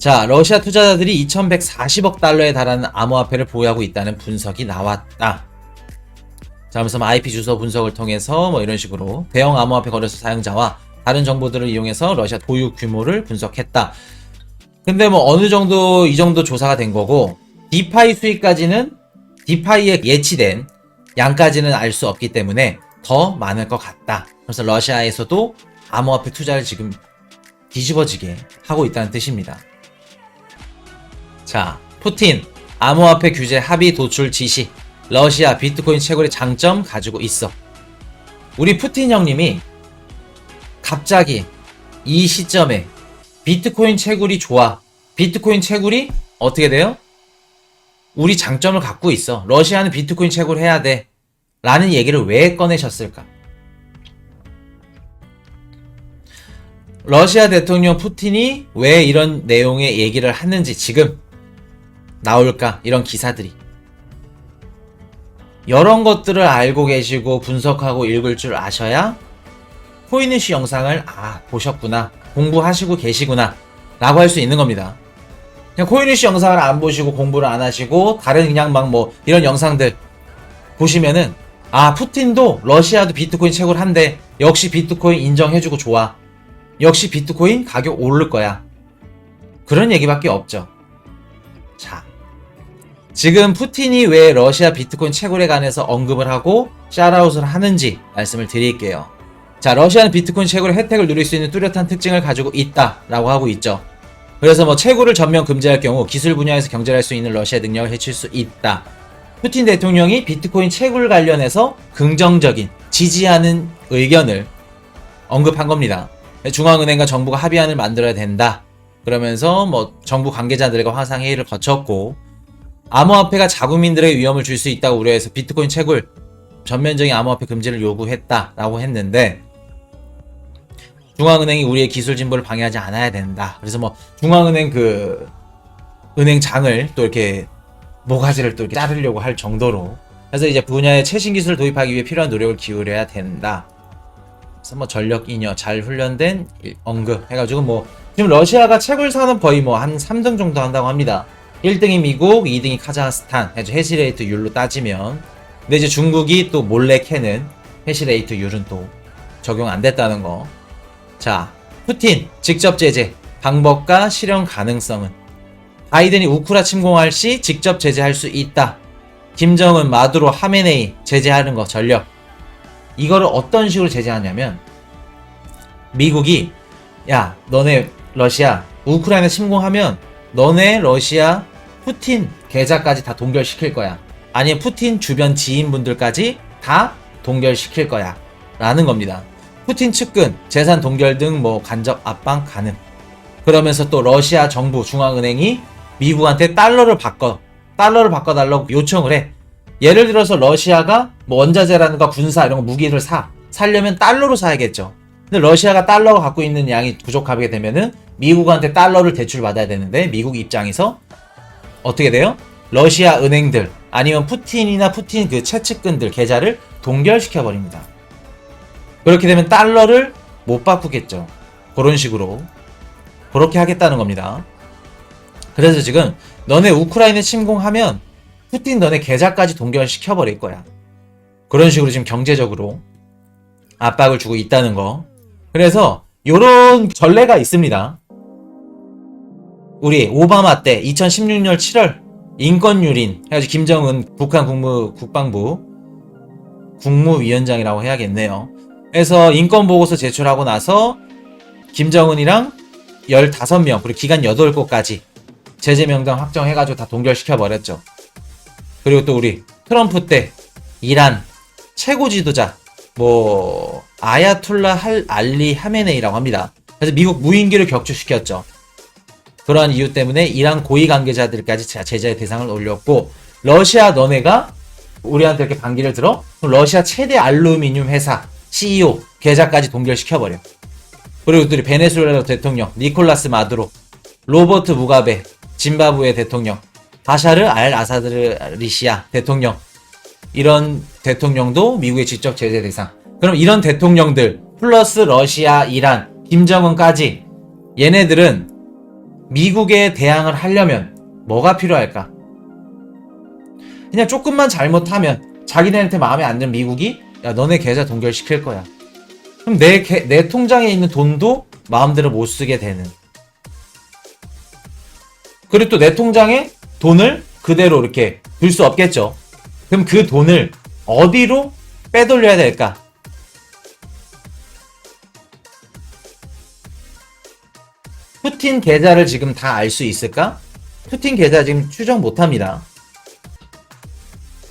자, 러시아 투자자들이 2140억 달러에 달하는 암호화폐를 보유하고 있다는 분석이 나왔다. 자, 그래서 IP 주소 분석을 통해서 뭐 이런 식으로 대형 암호화폐 거래소 사용자와 다른 정보들을 이용해서 러시아 보유 규모를 분석했다. 근데 뭐 어느 정도 이 정도 조사가 된 거고, 디파이 수익까지는 디파이에 예치된 양까지는 알 수 없기 때문에 더 많을 것 같다. 그래서 러시아에서도 암호화폐 투자를 지금 뒤집어지게 하고 있다는 뜻입니다. 자, 푸틴 암호화폐 규제 합의 도출 지시. 러시아 비트코인 채굴의 장점 가지고 있어. 우리 푸틴 형님이 갑자기 이 시점에 비트코인 채굴이 좋아. 비트코인 채굴이 어떻게 돼요? 우리 장점을 갖고 있어. 러시아는 비트코인 채굴해야 돼. 라는 얘기를 왜 꺼내셨을까? 러시아 대통령 푸틴이 왜 이런 내용의 얘기를 하는지 지금 나올까? 이런 기사들이. 이런 것들을 알고 계시고 분석하고 읽을 줄 아셔야 코인이슈 영상을 보셨구나, 공부하시고 계시구나 라고 할 수 있는 겁니다. 그냥 코인이슈 영상을 안 보시고 공부를 안 하시고 다른 그냥 막 뭐 이런 영상들 보시면은 푸틴도 러시아도 비트코인 채굴한대. 역시 비트코인 인정해주고 좋아. 역시 비트코인 가격 오를 거야. 그런 얘기밖에 없죠. 자, 지금 푸틴이 왜 러시아 비트코인 채굴에 관해서 언급을 하고 샤라웃을 하는지 말씀을 드릴게요. 자, 러시아는 비트코인 채굴의 혜택을 누릴 수 있는 뚜렷한 특징을 가지고 있다라고 하고 있죠. 그래서 뭐 채굴을 전면 금지할 경우 기술 분야에서 경쟁할 수 있는 러시아의 능력을 해칠 수 있다. 푸틴 대통령이 비트코인 채굴 관련해서 긍정적인 지지하는 의견을 언급한 겁니다. 중앙은행과 정부가 합의안을 만들어야 된다. 그러면서 뭐 정부 관계자들과 화상회의를 거쳤고, 암호화폐가 자국민들에게 위험을 줄 수 있다고 우려해서 비트코인 채굴 전면적인 암호화폐 금지를 요구했다라고 했는데, 중앙은행이 우리의 기술 진보를 방해하지 않아야 된다. 그래서 뭐 중앙은행 은행장을 또 이렇게 모가지를 또 이렇게 자르려고 할 정도로, 그래서 이제 분야의 최신 기술을 도입하기 위해 필요한 노력을 기울여야 된다. 그래서 뭐 전력 인여 잘 훈련된 언급 해가지고 뭐 지금 러시아가 채굴 산업 거의 뭐 한 3등 정도 한다고 합니다. 1등이 미국, 2등이 카자흐스탄. 해시레이트 율로 따지면. 근데 이제 중국이 또 몰래 캐는 해시레이트 율은 또 적용 안 됐다는 거. 자, 푸틴 직접 제재 방법과 실현 가능성은, 바이든이 우크라 침공할 시 직접 제재할 수 있다. 김정은, 마두로, 하메네이 제재하는 거 전력. 이거를 어떤 식으로 제재하냐면, 미국이 너네 러시아 우크라이나 침공하면 너네 러시아 푸틴 계좌까지 다 동결시킬 거야. 아니면 푸틴 주변 지인분들까지 다 동결시킬 거야. 라는 겁니다. 푸틴 측근, 재산 동결 등 뭐 간접 압박 가능. 그러면서 또 러시아 정부 중앙은행이 미국한테 달러를 바꿔달라고 요청을 해. 예를 들어서 러시아가 뭐 원자재라든가 군사 이런 거 무기를 사려면 달러로 사야겠죠. 근데 러시아가 달러가 갖고 있는 양이 부족하게 되면은 미국한테 달러를 대출받아야 되는데, 미국 입장에서 어떻게 돼요? 러시아 은행들 아니면 푸틴이나 푸틴 그 최측근들 계좌를 동결시켜버립니다. 그렇게 되면 달러를 못 바꾸겠죠. 그런 식으로 그렇게 하겠다는 겁니다. 그래서 지금 너네 우크라이나 침공하면 푸틴 너네 계좌까지 동결시켜버릴 거야. 그런 식으로 지금 경제적으로 압박을 주고 있다는 거. 그래서 요런 전례가 있습니다. 우리 오바마 때 2016년 7월 인권유린 해가지고 김정은 북한 국방부 국무위원장이라고 해야겠네요. 그래서 인권보고서 제출하고 나서 김정은이랑 15명 그리고 기간 8곳까지 제재 명령 확정해가지고 다 동결시켜버렸죠. 그리고 또 우리 트럼프 때 이란 최고 지도자 뭐 아야툴라 알리 하메네이라고 합니다. 그래서 미국 무인기를 격추시켰죠. 그러한 이유 때문에 이란 고위 관계자들까지 제재의 대상을 올렸고, 러시아 너네가 우리한테 이렇게 반기를 들어? 그럼 러시아 최대 알루미늄 회사 CEO 계좌까지 동결시켜버려. 그리고 또 베네수엘라 대통령 니콜라스 마두로, 로버트 무가베 짐바브웨 대통령, 바샤르 알 아사드리시아 대통령, 이런 대통령도 미국의 직접 제재 대상. 그럼 이런 대통령들 플러스 러시아, 이란, 김정은까지 얘네들은 미국에 대항을 하려면 뭐가 필요할까? 그냥 조금만 잘못하면 자기네한테 마음에 안 드는 미국이 야 너네 계좌 동결시킬 거야. 그럼 내 통장에 있는 돈도 마음대로 못 쓰게 되는. 그리고 또 내 통장에 돈을 그대로 이렇게 둘 수 없겠죠. 그럼 그 돈을 어디로 빼돌려야 될까? 푸틴 계좌를 지금 다 알 수 있을까? 푸틴 계좌 지금 추적 못합니다.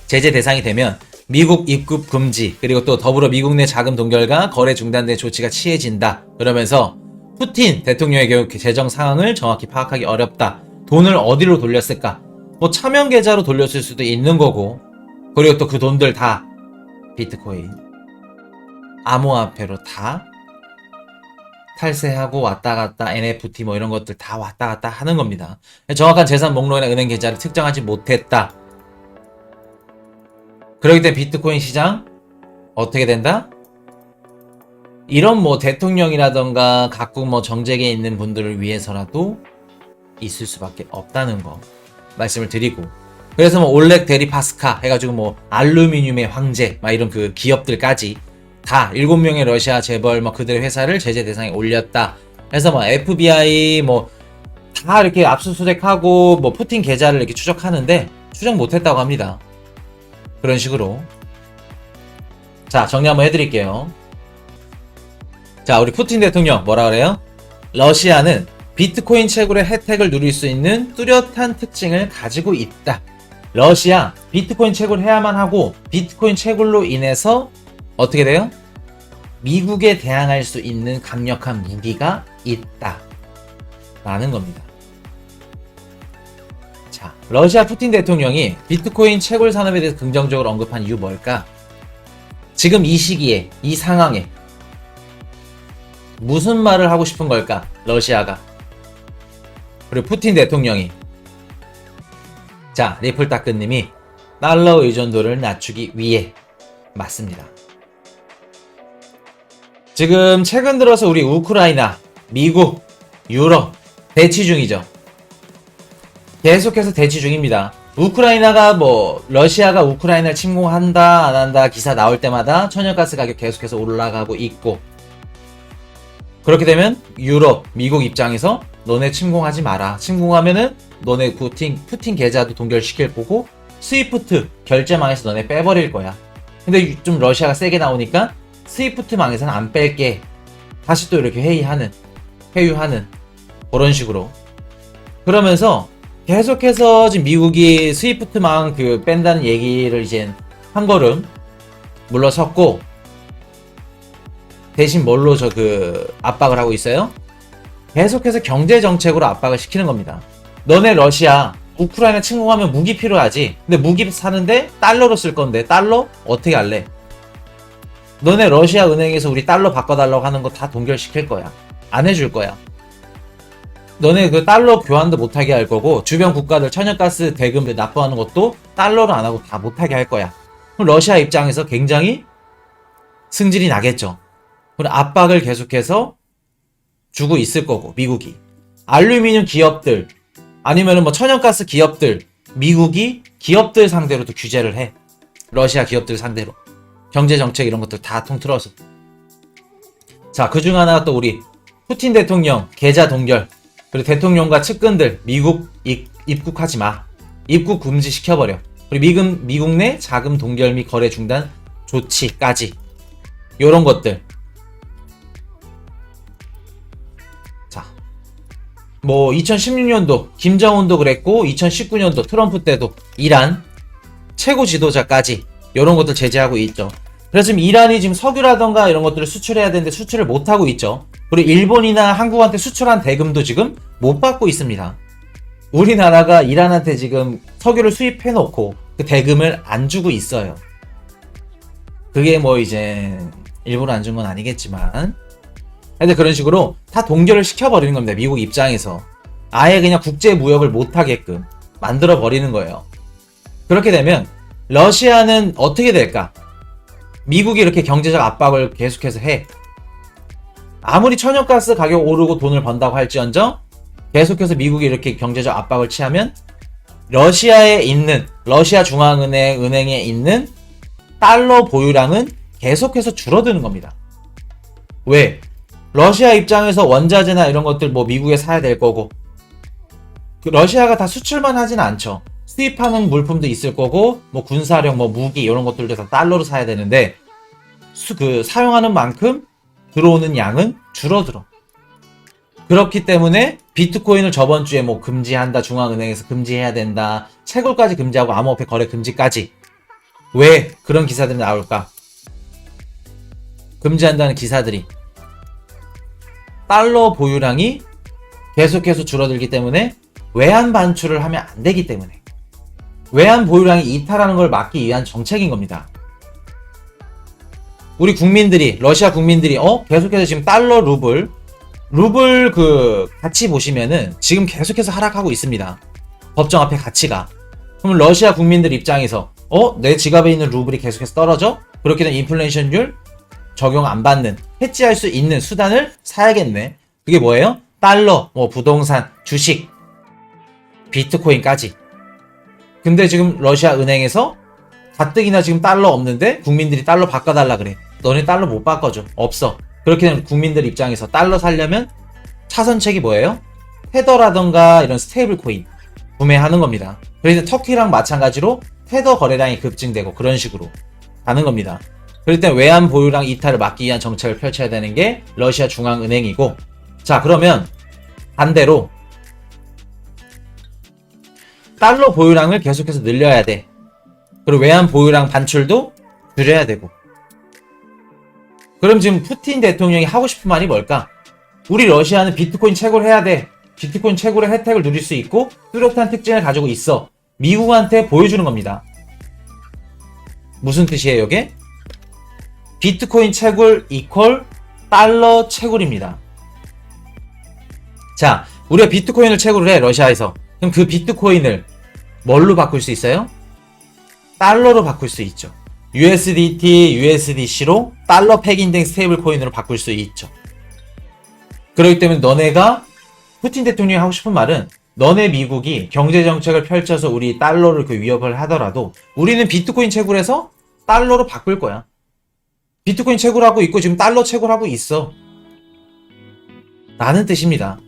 제재 대상이 되면 미국 입국 금지, 그리고 또 더불어 미국 내 자금 동결과 거래 중단된 조치가 취해진다. 그러면서 푸틴 대통령의 경우 재정 상황을 정확히 파악하기 어렵다. 돈을 어디로 돌렸을까? 뭐 차명 계좌로 돌렸을 수도 있는 거고, 그리고 또 그 돈들 다 비트코인, 암호화폐로 다 탈세하고 왔다 갔다 NFT 뭐 이런 것들 다 왔다 갔다 하는 겁니다. 정확한 재산 목록이나 은행 계좌를 특정하지 못했다. 그렇기 때문에 비트코인 시장 어떻게 된다? 이런 뭐 대통령이라던가 각국 뭐 정책에 있는 분들을 위해서라도 있을 수밖에 없다는 거 말씀을 드리고, 그래서 뭐 올렉 데리파스카 해가지고 뭐 알루미늄의 황제 막 이런 그 기업들까지 다 7명의 러시아 재벌 뭐 그들의 회사를 제재 대상에 올렸다. 그래서 뭐 FBI 뭐 다 이렇게 압수수색하고 뭐 푸틴 계좌를 이렇게 추적하는데 추적 못했다고 합니다. 그런 식으로. 자, 정리 한번 해드릴게요. 자, 우리 푸틴 대통령 뭐라 그래요? 러시아는 비트코인 채굴의 혜택을 누릴 수 있는 뚜렷한 특징을 가지고 있다. 러시아 비트코인 채굴해야만 하고 비트코인 채굴로 인해서 어떻게 돼요? 미국에 대항할 수 있는 강력한 무기가 있다 라는 겁니다. 자, 러시아 푸틴 대통령이 비트코인 채굴 산업에 대해서 긍정적으로 언급한 이유 뭘까? 지금 이 시기에, 이 상황에 무슨 말을 하고 싶은 걸까? 러시아가. 그리고 푸틴 대통령이. 자, 리플따끈님이 달러 의존도를 낮추기 위해. 맞습니다. 지금 최근 들어서 우리 우크라이나, 미국, 유럽 대치 중이죠. 계속해서 대치 중입니다. 우크라이나가 뭐 러시아가 우크라이나를 침공한다 안 한다 기사 나올 때마다 천연가스 가격 계속해서 올라가고 있고, 그렇게 되면 유럽, 미국 입장에서 너네 침공하지 마라. 침공하면은 너네 푸틴 계좌도 동결시킬 거고 스위프트 결제망에서 너네 빼버릴 거야. 근데 좀 러시아가 세게 나오니까 스위프트 망에서는 안 뺄게. 다시 또 이렇게 회유하는 그런 식으로. 그러면서 계속해서 지금 미국이 스위프트망 그 뺀다는 얘기를 이제 한 걸음 물러섰고, 대신 뭘로 압박을 하고 있어요? 계속해서 경제 정책으로 압박을 시키는 겁니다. 너네 러시아 우크라이나 침공하면 무기 필요하지. 근데 무기 사는데 달러로 쓸 건데 달러 어떻게 할래? 너네 러시아 은행에서 우리 달러 바꿔달라고 하는 거 다 동결시킬 거야. 안 해줄 거야. 너네 그 달러 교환도 못하게 할 거고, 주변 국가들 천연가스 대금 납부하는 것도 달러로 안 하고 다 못하게 할 거야. 그럼 러시아 입장에서 굉장히 승질이 나겠죠. 그럼 압박을 계속해서 주고 있을 거고, 미국이. 알루미늄 기업들, 아니면은 뭐 천연가스 기업들, 미국이 기업들 상대로도 규제를 해. 러시아 기업들 상대로. 경제정책 이런 것들 다 통틀어서. 자, 그중 하나가 또 우리 푸틴 대통령 계좌 동결. 그리고 대통령과 측근들 미국 입국하지 마. 입국 금지시켜버려. 그리고 미국 내 자금 동결 및 거래 중단 조치까지. 요런 것들. 자, 뭐 2016년도 김정은도 그랬고 2019년도 트럼프 때도 이란 최고 지도자까지 요런 것들 제재하고 있죠. 그래서 지금 이란이 지금 석유라던가 이런 것들을 수출해야 되는데 수출을 못하고 있죠. 그리고 일본이나 한국한테 수출한 대금도 지금 못 받고 있습니다. 우리나라가 이란한테 지금 석유를 수입해놓고 그 대금을 안 주고 있어요. 그게 뭐 이제 일부러 안 준 건 아니겠지만, 근데 그런 식으로 다 동결을 시켜버리는 겁니다. 미국 입장에서. 아예 그냥 국제 무역을 못하게끔 만들어버리는 거예요. 그렇게 되면 러시아는 어떻게 될까? 미국이 이렇게 경제적 압박을 계속해서 해. 아무리 천연가스 가격 오르고 돈을 번다고 할지언정 계속해서 미국이 이렇게 경제적 압박을 취하면 러시아에 있는 러시아 중앙은행에 있는 달러 보유량은 계속해서 줄어드는 겁니다. 왜? 러시아 입장에서 원자재나 이런 것들 뭐 미국에 사야 될 거고, 러시아가 다 수출만 하진 않죠. 수입하는 물품도 있을 거고, 뭐 군사력, 뭐 무기 이런 것들도 다 달러로 사야 되는데 사용하는 만큼 들어오는 양은 줄어들어. 그렇기 때문에 비트코인을 저번 주에 뭐 금지한다, 중앙은행에서 금지해야 된다, 채굴까지 금지하고 암호화폐 거래 금지까지. 왜 그런 기사들이 나올까? 금지한다는 기사들이 달러 보유량이 계속해서 줄어들기 때문에 외환 반출을 하면 안 되기 때문에, 외환 보유량이 이탈하는 걸 막기 위한 정책인 겁니다. 우리 국민들이, 러시아 국민들이 계속해서 지금 달러 루블 그 가치 보시면은 지금 계속해서 하락하고 있습니다. 법정화폐 가치가. 그럼 러시아 국민들 입장에서 내 지갑에 있는 루블이 계속해서 떨어져? 그렇게 되면 인플레이션율 적용 안 받는, 해지할 수 있는 수단을 사야겠네. 그게 뭐예요? 달러, 뭐 부동산, 주식, 비트코인까지. 근데 지금 러시아 은행에서 가뜩이나 지금 달러 없는데 국민들이 달러 바꿔달라 그래. 너네 달러 못 바꿔줘. 없어. 그렇게 되면 국민들 입장에서 달러 살려면 차선책이 뭐예요? 테더라던가 이런 스테이블 코인 구매하는 겁니다. 그래서 터키랑 마찬가지로 테더 거래량이 급증되고 그런 식으로 가는 겁니다. 그럴 때 외환 보유량 이탈을 막기 위한 정책을 펼쳐야 되는 게 러시아 중앙은행이고, 자 그러면 반대로 달러 보유량을 계속해서 늘려야 돼. 그리고 외환 보유량 반출도 줄여야 되고. 그럼 지금 푸틴 대통령이 하고 싶은 말이 뭘까? 우리 러시아는 비트코인 채굴 해야 돼. 비트코인 채굴의 혜택을 누릴 수 있고 뚜렷한 특징을 가지고 있어. 미국한테 보여주는 겁니다. 무슨 뜻이에요 이게? 비트코인 채굴 이퀄 달러 채굴입니다. 자, 우리가 비트코인을 채굴을 해, 러시아에서. 그럼 그 비트코인을 뭘로 바꿀 수 있어요? 달러로 바꿀 수 있죠. USDT, USDC로 달러 팩인된 스테이블 코인으로 바꿀 수 있죠. 그렇기 때문에 너네가, 푸틴 대통령이 하고 싶은 말은 너네 미국이 경제정책을 펼쳐서 우리 달러를 위협을 하더라도 우리는 비트코인 채굴해서 달러로 바꿀 거야. 비트코인 채굴하고 있고 지금 달러 채굴하고 있어. 라는 뜻입니다.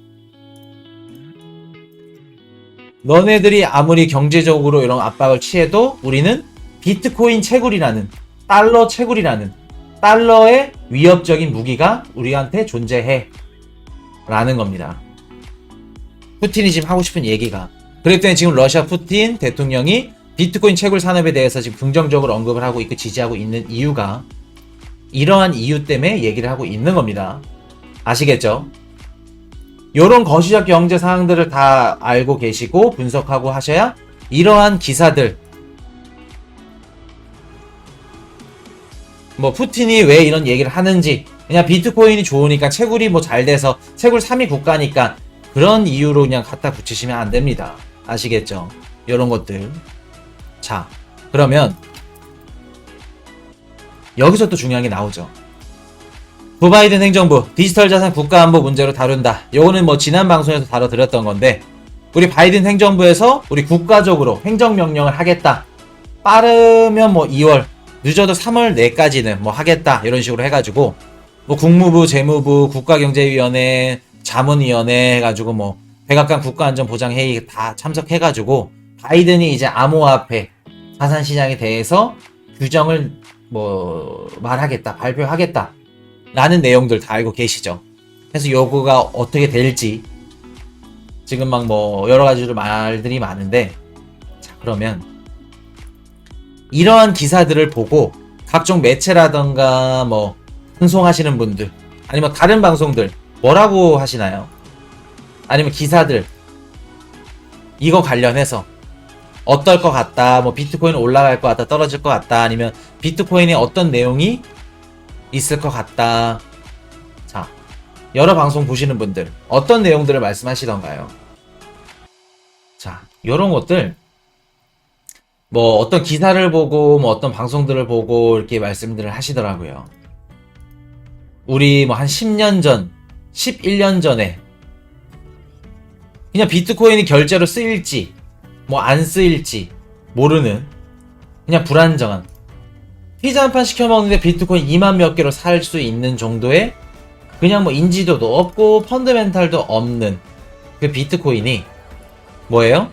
너네들이 아무리 경제적으로 이런 압박을 취해도 우리는 비트코인 채굴이라는, 달러 채굴이라는 달러의 위협적인 무기가 우리한테 존재해. 라는 겁니다. 푸틴이 지금 하고 싶은 얘기가. 그렇기 때문에 지금 러시아 푸틴 대통령이 비트코인 채굴 산업에 대해서 지금 긍정적으로 언급을 하고 있고 지지하고 있는 이유가 이러한 이유 때문에 얘기를 하고 있는 겁니다. 아시겠죠? 요런 거시적 경제 상황들을 다 알고 계시고 분석하고 하셔야 이러한 기사들, 뭐 푸틴이 왜 이런 얘기를 하는지, 그냥 비트코인이 좋으니까 채굴이 뭐 잘 돼서 채굴 3위 국가니까 그런 이유로 그냥 갖다 붙이시면 안 됩니다. 아시겠죠? 요런 것들. 자, 그러면 여기서 또 중요한 게 나오죠. 조 바이든 행정부 디지털 자산 국가안보 문제로 다룬다. 요거는 뭐 지난 방송에서 다뤄드렸던 건데, 우리 바이든 행정부에서 우리 국가적으로 행정명령을 하겠다. 빠르면 뭐 2월, 늦어도 3월 내까지는 뭐 하겠다. 이런 식으로 해가지고 뭐 국무부, 재무부, 국가경제위원회, 자문위원회 해가지고 뭐 백악관 국가안전보장회의 다 참석해가지고 바이든이 이제 암호화폐 자산시장에 대해서 규정을 뭐 말하겠다, 발표하겠다 라는 내용들 다 알고 계시죠. 그래서 요거가 어떻게 될지 지금 막 뭐 여러가지로 말들이 많은데, 자 그러면 이러한 기사들을 보고 각종 매체라던가 뭐 방송하시는 분들, 아니면 다른 방송들 뭐라고 하시나요? 아니면 기사들 이거 관련해서 어떨 것 같다, 뭐 비트코인 올라갈 것 같다, 떨어질 것 같다, 아니면 비트코인에 어떤 내용이 있을 것 같다. 자, 여러 방송 보시는 분들 어떤 내용들을 말씀하시던가요? 자, 요런 것들 뭐 어떤 기사를 보고 뭐 어떤 방송들을 보고 이렇게 말씀들을 하시더라고요. 우리 뭐 한 10년 전, 11년 전에 그냥 비트코인이 결제로 쓰일지 뭐 안 쓰일지 모르는 그냥 불안정한 피자 한 판 시켜 먹는데 비트코인 2만 몇 개로 살 수 있는 정도의 그냥 뭐 인지도도 없고 펀더멘탈도 없는 그 비트코인이 뭐예요?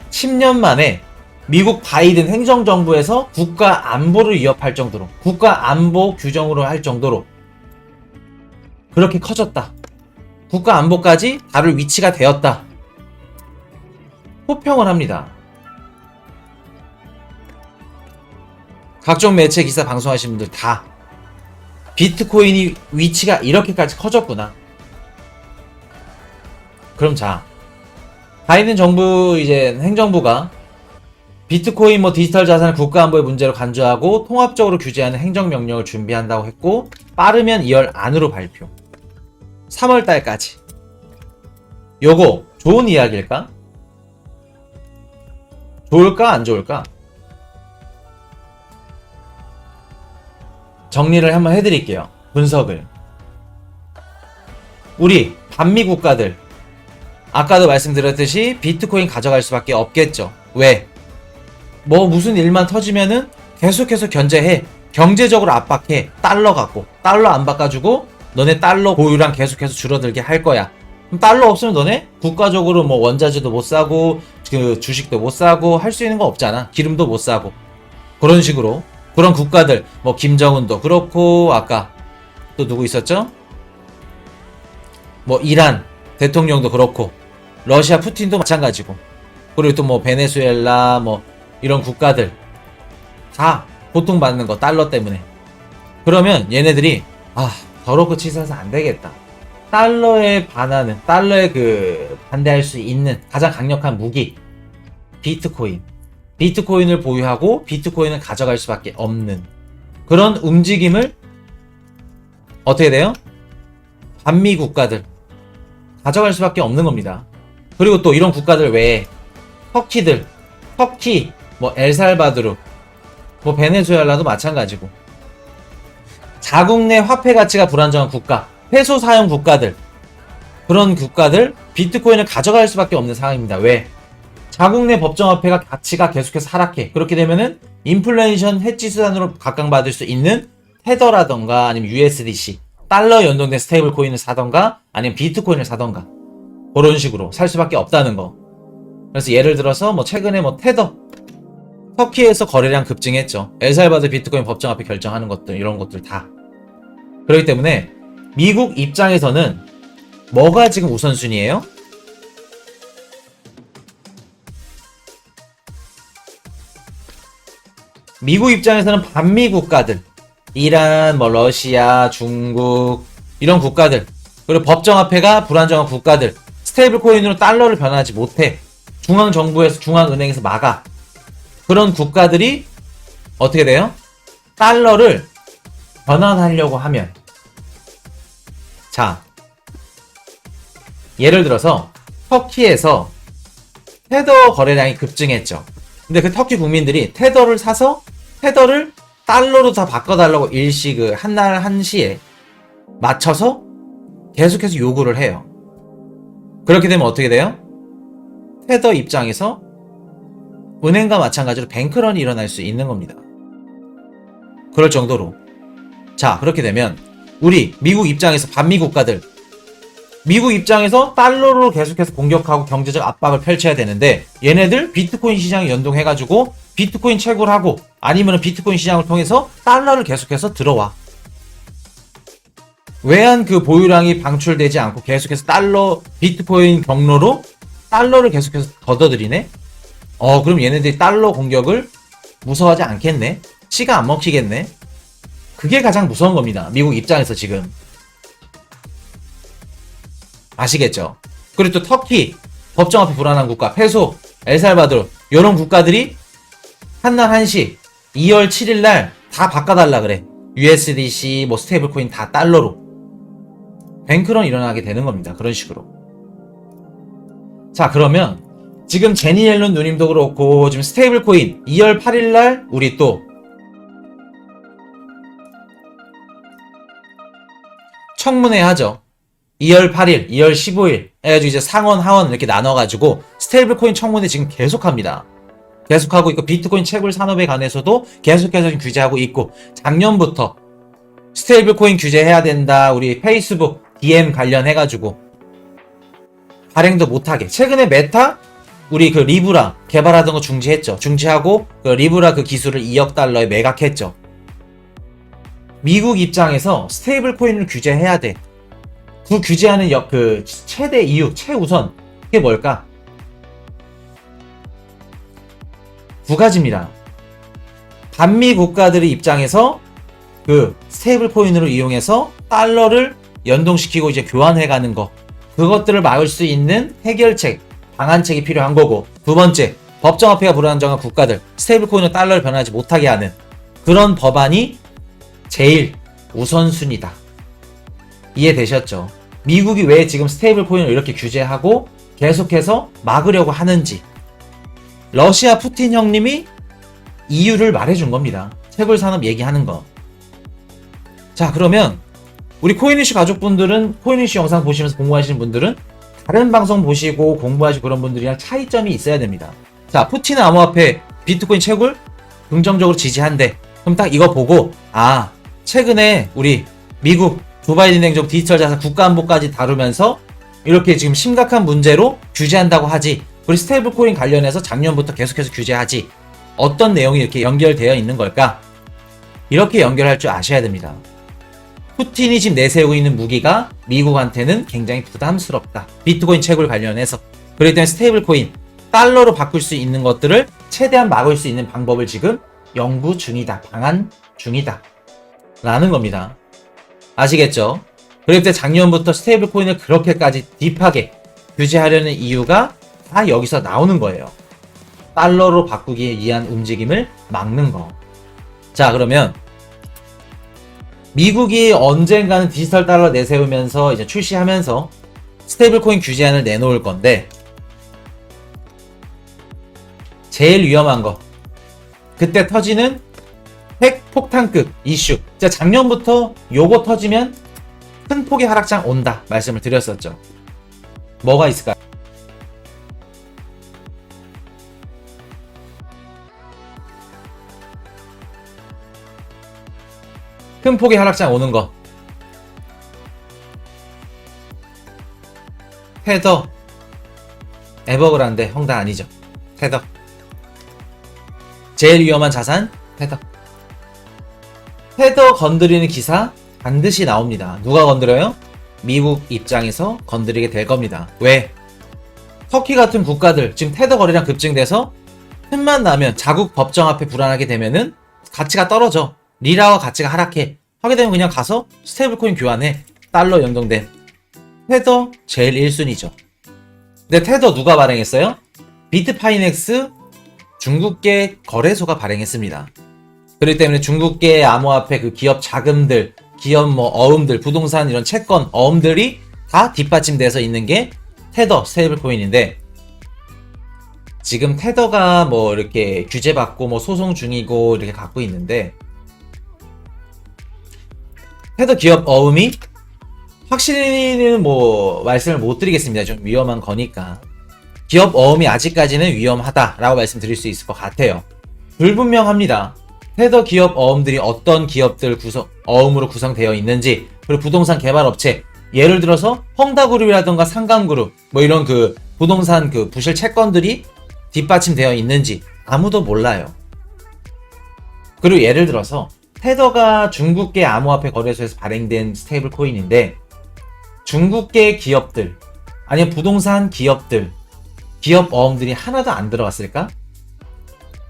10년 만에 미국 바이든 행정정부에서 국가 안보를 위협할 정도로 국가 안보 규정으로 할 정도로 그렇게 커졌다. 국가 안보까지 다룰 위치가 되었다. 호평을 합니다. 각종 매체 기사 방송하시는 분들 다 비트코인이 위치가 이렇게까지 커졌구나. 그럼 자, 바이든 정부 이제 행정부가 비트코인 뭐 디지털 자산을 국가안보의 문제로 간주하고 통합적으로 규제하는 행정명령을 준비한다고 했고 빠르면 2월 안으로 발표. 3월 달까지. 요거 좋은 이야기일까? 좋을까 안 좋을까? 정리를 한번 해드릴게요. 분석을. 우리 반미 국가들 아까도 말씀드렸듯이 비트코인 가져갈 수밖에 없겠죠. 왜? 뭐 무슨 일만 터지면은 계속해서 견제해. 경제적으로 압박해. 달러 갖고. 달러 안 바꿔주고 너네 달러 보유량 계속해서 줄어들게 할 거야. 그럼 달러 없으면 너네 국가적으로 뭐 원자재도 못 사고 그 주식도 못 사고 할 수 있는 거 없잖아. 기름도 못 사고. 그런 식으로 그런 국가들 뭐 김정은도 그렇고 아까 또 누구 있었죠? 뭐 이란 대통령도 그렇고 러시아 푸틴도 마찬가지고 그리고 또 뭐 베네수엘라 뭐 이런 국가들 다 고통받는 거 달러 때문에. 그러면 얘네들이 더럽고 치사해서 안 되겠다. 달러에 반하는 달러에 그 반대할 수 있는 가장 강력한 무기 비트코인. 비트코인을 보유하고 비트코인을 가져갈 수밖에 없는 그런 움직임을 어떻게 돼요? 반미 국가들 가져갈 수밖에 없는 겁니다. 그리고 또 이런 국가들 외에 터키, 뭐 엘살바도르, 뭐 베네수엘라도 마찬가지고 자국 내 화폐 가치가 불안정한 국가, 페소 사용 국가들 그런 국가들 비트코인을 가져갈 수밖에 없는 상황입니다. 왜? 자국 내 법정화폐가 가치가 계속해서 하락해. 그렇게 되면은 인플레이션 해지 수단으로 각광받을 수 있는 테더라던가 아니면 USDC 달러 연동된 스테이블 코인을 사던가 아니면 비트코인을 사던가 그런 식으로 살 수밖에 없다는 거. 그래서 예를 들어서 뭐 최근에 뭐 테더 터키에서 거래량 급증했죠. 엘살바도르 비트코인 법정화폐 결정하는 것들 이런 것들 다. 그렇기 때문에 미국 입장에서는 뭐가 지금 우선순위예요? 미국 입장에서는 반미 국가들 이란, 뭐 러시아, 중국 이런 국가들 그리고 법정화폐가 불안정한 국가들 스테이블 코인으로 달러를 변화하지 못해. 중앙정부에서 중앙은행에서 막아. 그런 국가들이 어떻게 돼요? 달러를 변환하려고 하면 자 예를 들어서 터키에서 테더 거래량이 급증했죠. 근데 그 터키 국민들이 테더를 사서 테더를 달러로 다 바꿔달라고 일시 그 한날 한시에 맞춰서 계속해서 요구를 해요. 그렇게 되면 어떻게 돼요? 테더 입장에서 은행과 마찬가지로 뱅크런이 일어날 수 있는 겁니다. 그럴 정도로. 자, 그렇게 되면 우리 미국 입장에서 반미 국가들 미국 입장에서 달러로 계속해서 공격하고 경제적 압박을 펼쳐야 되는데 얘네들 비트코인 시장에 연동해가지고 비트코인 채굴 하고 아니면 비트코인 시장을 통해서 달러를 계속해서 들어와. 외환 그 보유량이 방출되지 않고 계속해서 달러 비트코인 경로로 달러를 계속해서 걷어들이네. 그럼 얘네들이 달러 공격을 무서워하지 않겠네. 치가 안 먹히겠네. 그게 가장 무서운 겁니다. 미국 입장에서 지금. 아시겠죠? 그리고 또 터키, 법정화폐 불안한 국가, 페소, 엘살바도르 이런 국가들이 한날 한시 2월 7일 날 다 바꿔달라 그래. USDC, 뭐 스테이블 코인 다 달러로. 뱅크런 일어나게 되는 겁니다. 그런 식으로. 자, 그러면 지금 제니 옐런 누님도 그렇고 지금 스테이블 코인 2월 8일 날 우리 또 청문회 하죠. 2월 8일, 2월 15일 해가지고 이제 상원, 하원 이렇게 나눠가지고 스테이블 코인 청문회 지금 계속합니다. 계속하고 있고 비트코인 채굴 산업에 관해서도 계속해서 규제하고 있고 작년부터 스테이블 코인 규제해야 된다. 우리 페이스북 DM 관련해가지고 발행도 못하게. 최근에 메타 우리 그 리브라 개발하던 거 중지했죠. 중지하고 그 리브라 그 기술을 2억 달러에 매각했죠. 미국 입장에서 스테이블 코인을 규제해야 돼. 그 규제하는 그 최대 이유, 최우선 그게 뭘까? 두 가지입니다. 반미 국가들의 입장에서 그 스테이블 코인으로 이용해서 달러를 연동시키고 이제 교환해가는 거. 그것들을 막을 수 있는 해결책, 방안책이 필요한 거고. 두 번째, 법정화폐가 불안정한 국가들, 스테이블 코인으로 달러를 변하지 못하게 하는 그런 법안이 제일 우선순위다. 이해되셨죠? 미국이 왜 지금 스테이블 코인을 이렇게 규제하고 계속해서 막으려고 하는지. 러시아 푸틴 형님이 이유를 말해준 겁니다. 채굴 산업 얘기하는 거. 자, 그러면 우리 코인이슈 가족분들은 코인이슈 영상 보시면서 공부하시는 분들은 다른 방송 보시고 공부하시고 그런 분들이랑 차이점이 있어야 됩니다. 자, 푸틴 암호화폐 비트코인 채굴 긍정적으로 지지한대. 그럼 딱 이거 보고 최근에 우리 미국 조 바이든 행정 디지털 자산 국가안보까지 다루면서 이렇게 지금 심각한 문제로 규제한다고 하지. 우리 스테이블 코인 관련해서 작년부터 계속해서 규제하지. 어떤 내용이 이렇게 연결되어 있는 걸까? 이렇게 연결할 줄 아셔야 됩니다. 푸틴이 지금 내세우고 있는 무기가 미국한테는 굉장히 부담스럽다. 비트코인 채굴 관련해서. 그렇기 때문에 스테이블 코인, 달러로 바꿀 수 있는 것들을 최대한 막을 수 있는 방법을 지금 연구 중이다. 방안 중이다. 라는 겁니다. 아시겠죠? 그렇기 때문에 작년부터 스테이블 코인을 그렇게까지 딥하게 규제하려는 이유가 다 여기서 나오는 거예요. 달러로 바꾸기 위한 움직임을 막는 거. 자, 그러면 미국이 언젠가는 디지털 달러 내세우면서 이제 출시하면서 스테이블 코인 규제안을 내놓을 건데 제일 위험한 거. 그때 터지는 핵폭탄급 이슈. 자, 작년부터 요거 터지면 큰 폭의 하락장 온다 말씀을 드렸었죠. 뭐가 있을까요? 큰 폭의 하락장 오는 거. 테더. 에버그란데 형다 아니죠. 테더. 제일 위험한 자산 테더. 테더 건드리는 기사 반드시 나옵니다. 누가 건드려요? 미국 입장에서 건드리게 될 겁니다. 왜? 터키 같은 국가들 지금 테더 거래량 급증돼서 틈만 나면 자국 법정화폐 불안하게 되면은 가치가 떨어져. 리라와 가치가 하락해. 하게 되면 그냥 가서 스테이블 코인 교환해. 달러 연동된. 테더 제일 1순위죠. 근데 테더 누가 발행했어요? 비트파이넥스 중국계 거래소가 발행했습니다. 그렇기 때문에 중국계 암호화폐 그 기업 자금들, 기업 어음들, 부동산 이런 채권 어음들이 다 뒷받침돼서 있는 게 테더 스테이블 코인인데 지금 테더가 이렇게 규제받고 소송 중이고 이렇게 갖고 있는데 테더 기업 어음이 확실히는 말씀을 못 드리겠습니다. 좀 위험한 거니까. 기업 어음이 아직까지는 위험하다라고 말씀드릴 수 있을 것 같아요. 불분명합니다. 테더 기업 어음들이 어떤 기업들 어음으로 구성되어 있는지, 그리고 부동산 개발업체, 예를 들어서 헝다그룹이라던가 상강그룹, 이런 그 부동산 그 부실 채권들이 뒷받침되어 있는지 아무도 몰라요. 그리고 예를 들어서 테더가 중국계 암호화폐 거래소에서 발행된 스테이블 코인인데 중국계 기업들 아니면 부동산 기업들 기업 어음들이 하나도 안 들어갔을까?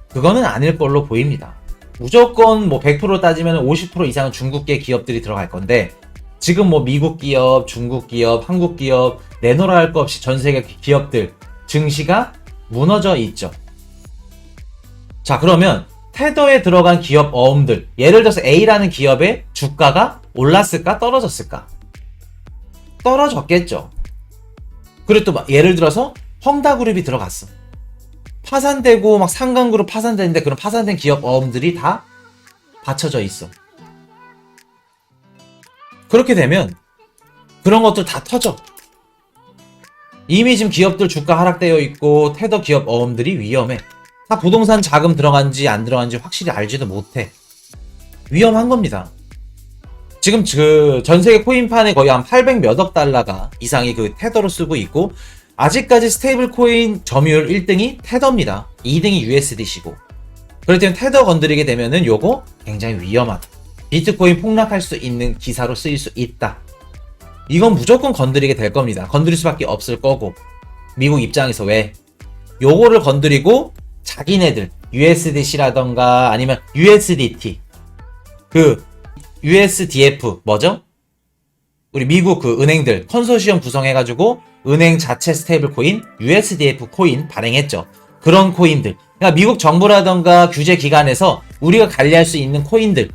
그거는 아닐 걸로 보입니다. 무조건 100% 따지면 50% 이상은 중국계 기업들이 들어갈 건데 지금 미국 기업, 중국 기업, 한국 기업 내놓으라 할 거 없이 전 세계 기업들 증시가 무너져 있죠. 자, 그러면 테더에 들어간 기업 어음들, 예를 들어서 A라는 기업의 주가가 올랐을까 떨어졌을까? 떨어졌겠죠. 그리고 또 예를 들어서 헝다그룹이 들어갔어. 파산되고 상강그룹 파산되는데 그런 파산된 기업 어음들이 다 받쳐져 있어. 그렇게 되면 그런 것들 다 터져. 이미 지금 기업들 주가 하락되어 있고 테더 기업 어음들이 위험해. 다 부동산 자금 들어간지 안 들어간지 확실히 알지도 못해. 위험한 겁니다. 지금 그 전세계 코인판에 거의 한 800 몇억 달러가 이상이 그 테더로 쓰고 있고, 아직까지 스테이블 코인 점유율 1등이 테더입니다. 2등이 USDC고. 그렇기 때문에 테더 건드리게 되면은 요거 굉장히 위험하다. 비트코인 폭락할 수 있는 기사로 쓰일 수 있다. 이건 무조건 건드리게 될 겁니다. 건드릴 수밖에 없을 거고. 미국 입장에서 왜? 요거를 건드리고 자기네들 USDC라던가 아니면 USDT, 그 USDF 뭐죠? 우리 미국 그 은행들 컨소시엄 구성해가지고 은행 자체 스테이블 코인 USDF 코인 발행했죠. 그런 코인들, 그러니까 미국 정부라던가 규제 기관에서 우리가 관리할 수 있는 코인들,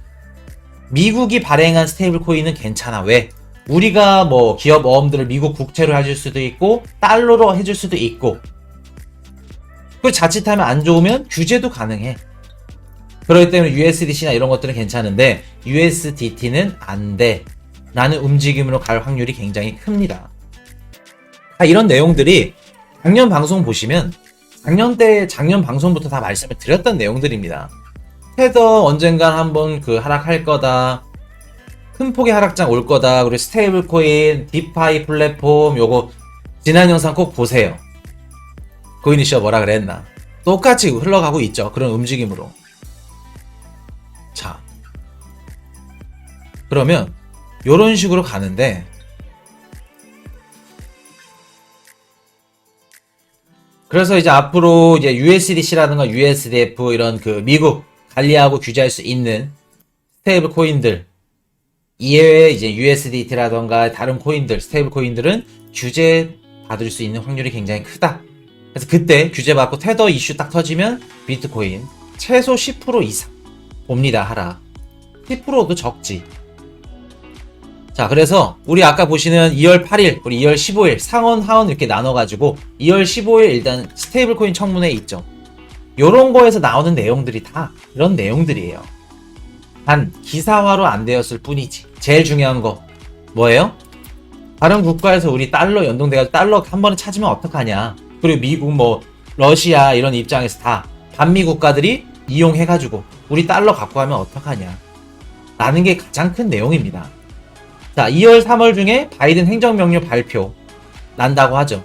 미국이 발행한 스테이블 코인은 괜찮아. 왜? 우리가 뭐 기업 어음들을 미국 국채로 해줄 수도 있고 달러로 해줄 수도 있고, 그 자칫하면 안 좋으면 규제도 가능해. 그렇기 때문에 USDC나 이런 것들은 괜찮은데 USDT는 안 돼 라는 움직임으로 갈 확률이 굉장히 큽니다. 이런 내용들이 작년 방송 보시면 작년 방송부터 다 말씀을 드렸던 내용들입니다. 테더 언젠간 한번 그 하락할 거다, 큰 폭의 하락장 올 거다, 그리고 스테이블 코인, 디파이 플랫폼, 요거 지난 영상 꼭 보세요. 고인이시여 뭐라 그랬나. 똑같이 흘러가고 있죠. 그런 움직임으로. 자, 그러면 요런 식으로 가는데, 그래서 이제 앞으로 이제 USDC라든가 USDF 이런 그 미국 관리하고 규제할 수 있는 스테이블 코인들 이외에 이제 USDT라던가 다른 코인들, 스테이블 코인들은 규제 받을 수 있는 확률이 굉장히 크다. 그래서 그때 규제 받고 테더 이슈 딱 터지면 비트코인 최소 10% 이상 봅니다. 하락. 10%도 적지. 자, 그래서 우리 아까 보시는 2월 8일, 우리 2월 15일 상원 하원 이렇게 나눠가지고 2월 15일 일단 스테이블 코인 청문회 있죠. 요런 거에서 나오는 내용들이 다 이런 내용들이에요. 단 기사화로 안 되었을 뿐이지. 제일 중요한 거 뭐예요? 다른 국가에서 우리 달러 연동돼가지고 달러 한 번에 찾으면 어떡하냐. 그리고 미국 뭐 러시아 이런 입장에서 다 반미 국가들이 이용해가지고 우리 달러 갖고 가면 어떡하냐 라는 게 가장 큰 내용입니다. 자, 2월 3월 중에 바이든 행정명령 발표 난다고 하죠.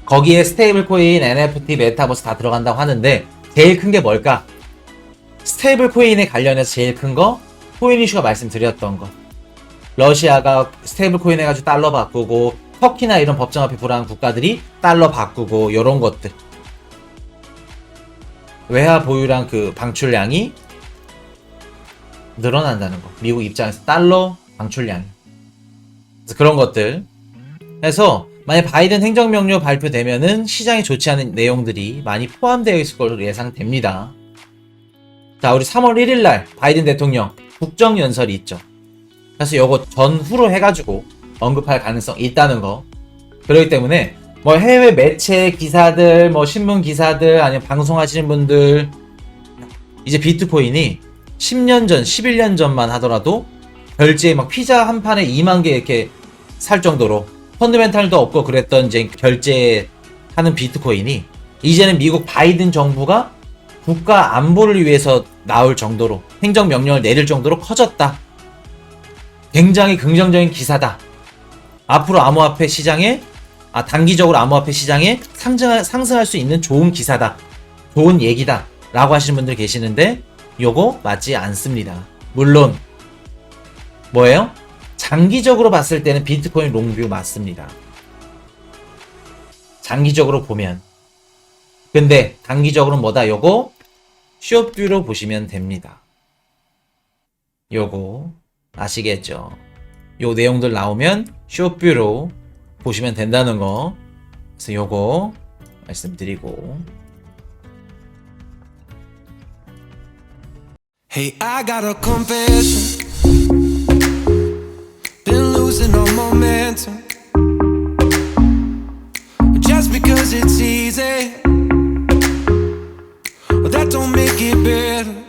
거기에 스테이블 코인, NFT, 메타버스 다 들어간다고 하는데 제일 큰 게 뭘까? 스테이블 코인에 관련해서 제일 큰 거 코인 이슈가 말씀드렸던 거, 러시아가 스테이블 코인 해가지고 달러 바꾸고 터키나 이런 법정 앞에 불안한 국가들이 달러 바꾸고 요런 것들, 외화 보유량 그 방출량이 늘어난다는 거. 미국 입장에서 달러 방출량이. 그래서 그런 것들 해서 만약 바이든 행정명령 발표되면은 시장에 좋지 않은 내용들이 많이 포함되어 있을 걸로 예상됩니다. 자, 우리 3월 1일날 바이든 대통령 국정연설이 있죠. 그래서 요거 전후로 해가지고 언급할 가능성이 있다는 거. 그렇기 때문에 뭐 해외 매체 기사들, 뭐 신문 기사들, 아니면 방송하시는 분들, 이제 비트코인이 10년 전, 11년 전만 하더라도 결제에 막 피자 한 판에 2만 개 이렇게 살 정도로 펀드멘탈도 없고 그랬던 이제 결제하는 비트코인이 이제는 미국 바이든 정부가 국가 안보를 위해서 나올 정도로 행정명령을 내릴 정도로 커졌다. 굉장히 긍정적인 기사다. 앞으로 암호화폐 시장에 단기적으로 암호화폐 시장에 상승할 수 있는 좋은 기사다. 좋은 얘기다. 라고 하시는 분들 계시는데 요거 맞지 않습니다. 물론 뭐예요? 장기적으로 봤을 때는 비트코인 롱뷰 맞습니다. 장기적으로 보면. 근데 단기적으로는 뭐다? 요거 숏뷰로 보시면 됩니다. 요거 아시겠죠? 요 내용들 나오면 숏뷰로 보시면 된다는 거. 그래서 요거 말씀드리고, Hey, I got a confession. Been losing all momentum. Just because it's easy, that don't make it better.